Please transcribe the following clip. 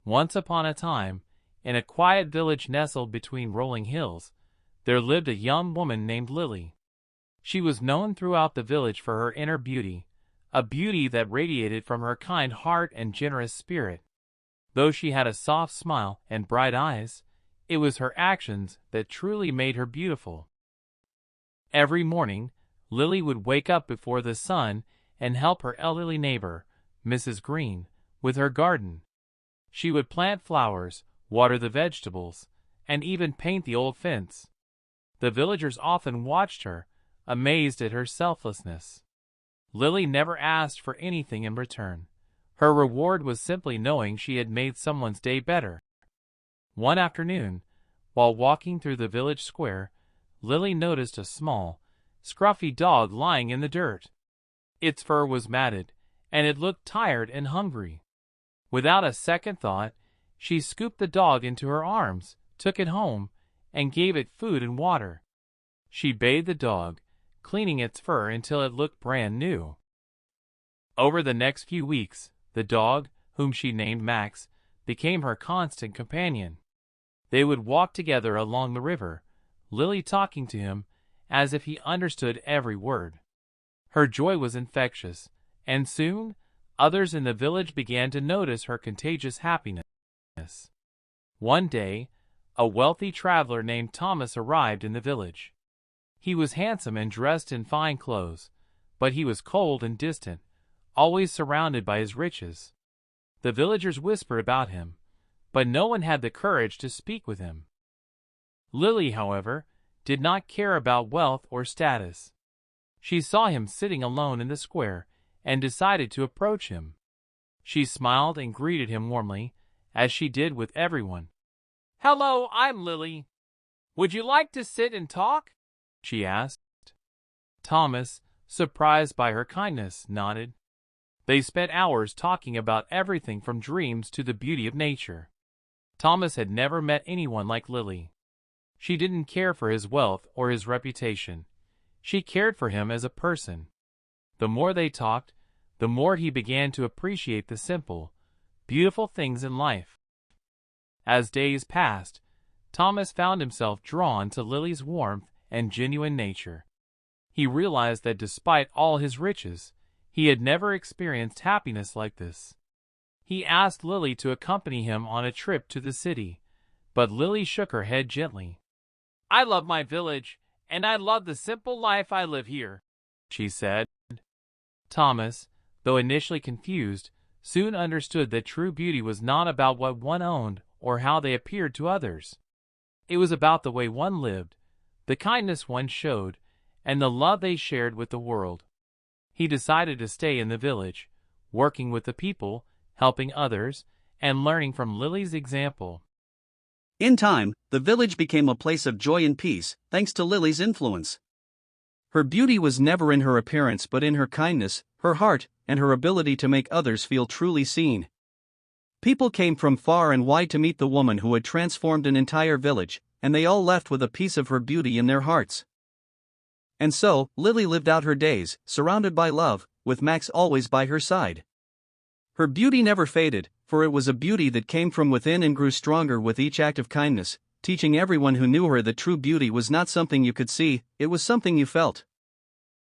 Once upon a time, in a quiet village nestled between rolling hills, there lived a young woman named Lily. She was known throughout the village for her inner beauty, a beauty that radiated from her kind heart and generous spirit. Though she had a soft smile and bright eyes, it was her actions that truly made her beautiful. Every morning, Lily would wake up before the sun and help her elderly neighbor, Mrs. Green, with her garden. She would plant flowers, water the vegetables, and even paint the old fence. The villagers often watched her, amazed at her selflessness. Lily never asked for anything in return. Her reward was simply knowing she had made someone's day better. One afternoon, while walking through the village square, Lily noticed a small, scruffy dog lying in the dirt. Its fur was matted, and it looked tired and hungry. Without a second thought, she scooped the dog into her arms, took it home, and gave it food and water. She bathed the dog, cleaning its fur until it looked brand new. Over the next few weeks, the dog, whom she named Max, became her constant companion. They would walk together along the river, Lily talking to him as if he understood every word. Her joy was infectious, and soon others in the village began to notice her contagious happiness. One day, a wealthy traveler named Thomas arrived in the village. He was handsome and dressed in fine clothes, but he was cold and distant, always surrounded by his riches. The villagers whispered about him, but no one had the courage to speak with him. Lily, however, did not care about wealth or status. She saw him sitting alone in the square and decided to approach him. She smiled and greeted him warmly, as she did with everyone. "Hello, I'm Lily. Would you like to sit and talk?" she asked. Thomas, surprised by her kindness, nodded. They spent hours talking about everything from dreams to the beauty of nature. Thomas had never met anyone like Lily. She didn't care for his wealth or his reputation. She cared for him as a person. The more they talked, the more he began to appreciate the simple, beautiful things in life. As days passed, Thomas found himself drawn to Lily's warmth and genuine nature. He realized that despite all his riches, he had never experienced happiness like this. He asked Lily to accompany him on a trip to the city, but Lily shook her head gently. "I love my village, and I love the simple life I live here," she said. Thomas, though initially confused, soon understood that true beauty was not about what one owned or how they appeared to others. It was about the way one lived, the kindness one showed, and the love they shared with the world. He decided to stay in the village, working with the people, helping others, and learning from Lily's example. In time, the village became a place of joy and peace, thanks to Lily's influence. Her beauty was never in her appearance but in her kindness, her heart, and her ability to make others feel truly seen. People came from far and wide to meet the woman who had transformed an entire village, and they all left with a piece of her beauty in their hearts. And so, Lily lived out her days, surrounded by love, with Max always by her side. Her beauty never faded, for it was a beauty that came from within and grew stronger with each act of kindness, teaching everyone who knew her that true beauty was not something you could see, it was something you felt.